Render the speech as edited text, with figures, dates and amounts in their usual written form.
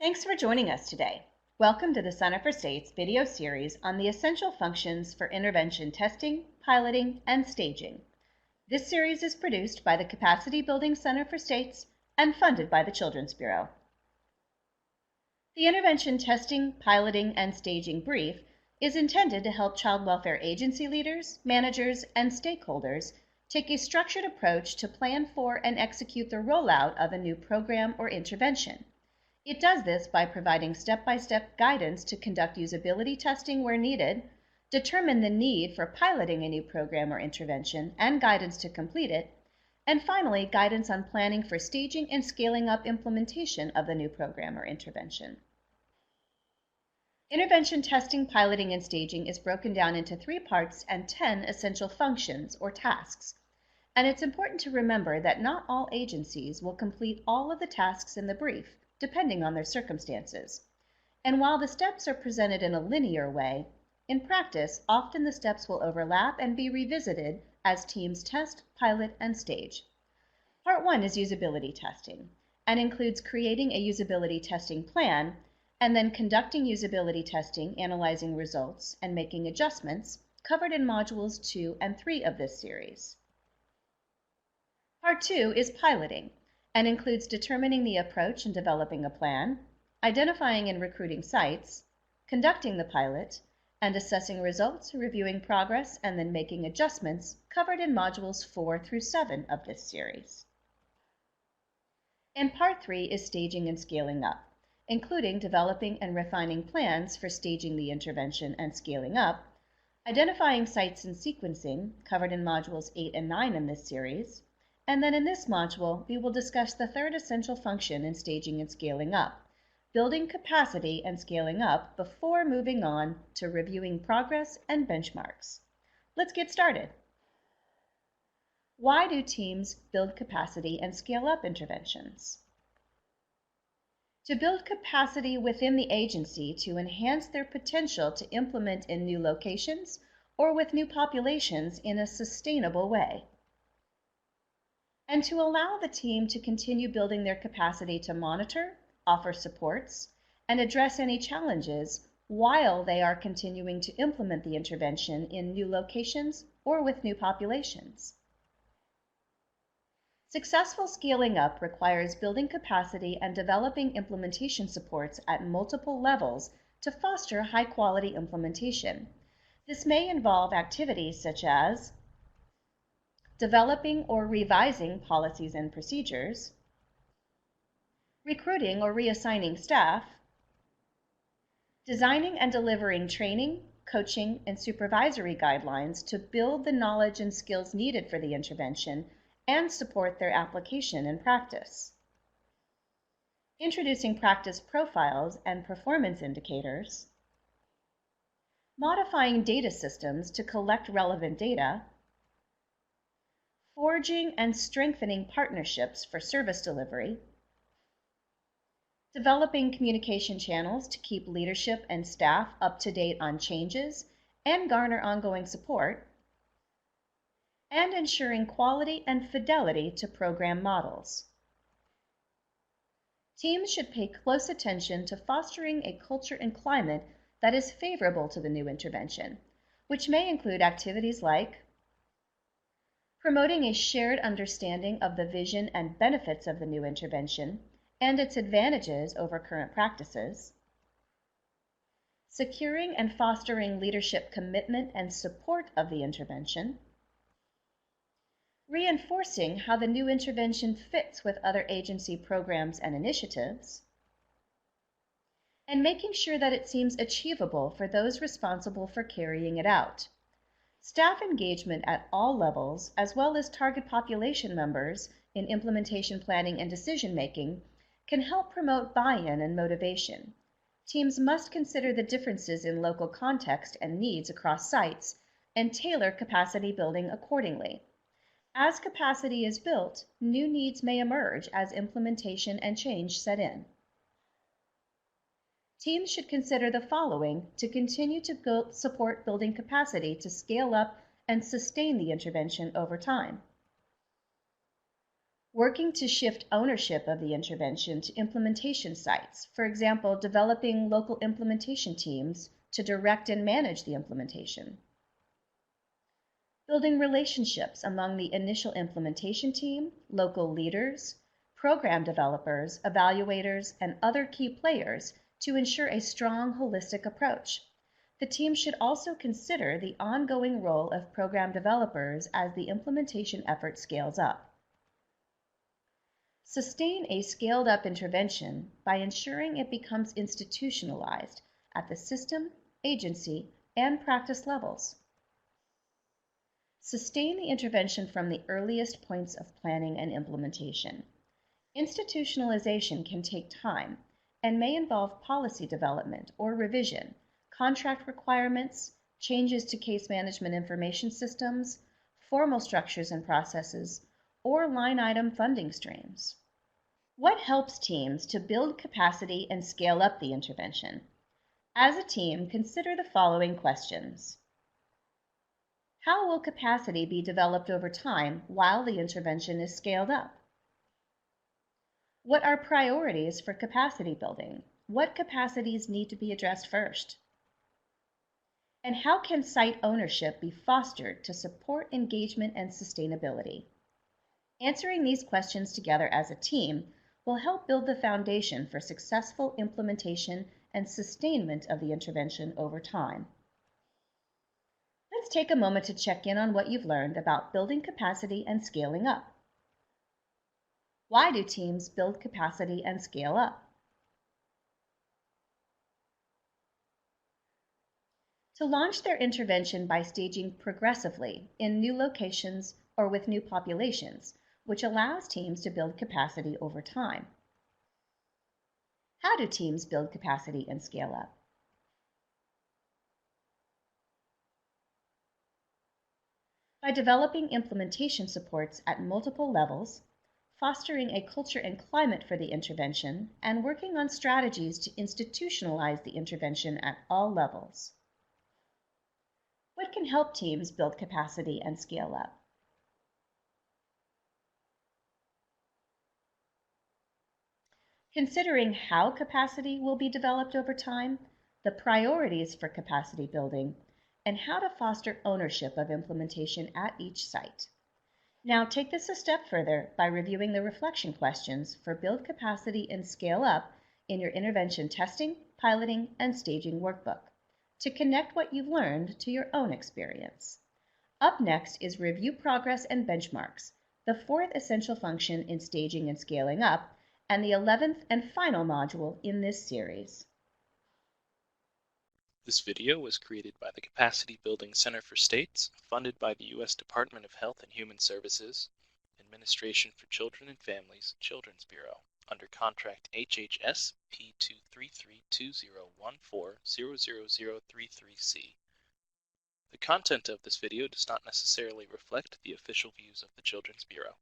Thanks for joining us today. Welcome to the Center for State's video series on the essential functions for intervention testing, piloting, and staging. This series is produced by the Capacity Building Center for States and funded by the Children's Bureau. The Intervention Testing, Piloting, and Staging brief is intended to help child welfare agency leaders, managers, and stakeholders take a structured approach to plan for and execute the rollout of a new program or intervention. It does this by providing step-by-step guidance to conduct usability testing where needed, determine the need for piloting a new program or intervention, and guidance to complete it, and finally, guidance on planning for staging and scaling up implementation of the new program or intervention. Intervention testing, piloting, and staging is broken down into 3 parts and 10 essential functions or tasks. And it's important to remember that not all agencies will complete all of the tasks in the brief, depending on their circumstances. And while the steps are presented in a linear way, in practice, often the steps will overlap and be revisited as teams test, pilot, and stage. Part 1 is usability testing and includes creating a usability testing plan and then conducting usability testing, analyzing results, and making adjustments covered in modules 2 and 3 of this series. Part 2 is piloting and includes determining the approach and developing a plan, identifying and recruiting sites, conducting the pilot, and assessing results, reviewing progress, and then making adjustments covered in modules 4 through 7 of this series. And Part 3 is staging and scaling up, including developing and refining plans for staging the intervention and scaling up, identifying sites and sequencing, covered in modules 8 and 9 in this series, and then in this module, we will discuss the 3rd essential function in staging and scaling up, building capacity and scaling up before moving on to reviewing progress and benchmarks. Let's get started. Why do teams build capacity and scale up interventions? To build capacity within the agency to enhance their potential to implement in new locations or with new populations in a sustainable way. And to allow the team to continue building their capacity to monitor, offer supports, and address any challenges while they are continuing to implement the intervention in new locations or with new populations. Successful scaling up requires building capacity and developing implementation supports at multiple levels to foster high-quality implementation. This may involve activities such as developing or revising policies and procedures, recruiting or reassigning staff, designing and delivering training, coaching, and supervisory guidelines to build the knowledge and skills needed for the intervention and support their application in practice, introducing practice profiles and performance indicators, modifying data systems to collect relevant data, forging and strengthening partnerships for service delivery, developing communication channels to keep leadership and staff up to date on changes and garner ongoing support, and ensuring quality and fidelity to program models. Teams should pay close attention to fostering a culture and climate that is favorable to the new intervention, which may include activities like promoting a shared understanding of the vision and benefits of the new intervention and its advantages over current practices, securing and fostering leadership commitment and support of the intervention, reinforcing how the new intervention fits with other agency programs and initiatives, and making sure that it seems achievable for those responsible for carrying it out. Staff engagement at all levels, as well as target population members in implementation planning and decision-making, can help promote buy-in and motivation. Teams must consider the differences in local context and needs across sites and tailor capacity building accordingly. As capacity is built, new needs may emerge as implementation and change set in. Teams should consider the following to continue to support building capacity to scale up and sustain the intervention over time. Working to shift ownership of the intervention to implementation sites, for example, developing local implementation teams to direct and manage the implementation. Building relationships among the initial implementation team, local leaders, program developers, evaluators, and other key players to ensure a strong holistic approach. The team should also consider the ongoing role of program developers as the implementation effort scales up. Sustain a scaled-up intervention by ensuring it becomes institutionalized at the system, agency, and practice levels. Sustain the intervention from the earliest points of planning and implementation. Institutionalization can take time and may involve policy development or revision, contract requirements, changes to case management information systems, formal structures and processes, or line item funding streams. What helps teams to build capacity and scale up the intervention? As a team, consider the following questions. How will capacity be developed over time while the intervention is scaled up? What are priorities for capacity building? What capacities need to be addressed first? And how can site ownership be fostered to support engagement and sustainability? Answering these questions together as a team will help build the foundation for successful implementation and sustainment of the intervention over time. Let's take a moment to check in on what you've learned about building capacity and scaling up. Why do teams build capacity and scale up? To launch their intervention by staging progressively in new locations or with new populations, which allows teams to build capacity over time. How do teams build capacity and scale up? By developing implementation supports at multiple levels, fostering a culture and climate for the intervention, and working on strategies to institutionalize the intervention at all levels. What can help teams build capacity and scale up? Considering how capacity will be developed over time, the priorities for capacity building, and how to foster ownership of implementation at each site. Now take this a step further by reviewing the reflection questions for build capacity and scale up in your intervention testing, piloting, and staging workbook to connect what you've learned to your own experience. Up next is review progress and benchmarks, the fourth essential function in staging and scaling up, and the 11th and final module in this series. This video was created by the Capacity Building Center for States, funded by the U.S. Department of Health and Human Services, Administration for Children and Families, Children's Bureau, under contract HHS P23320140033C. The content of this video does not necessarily reflect the official views of the Children's Bureau.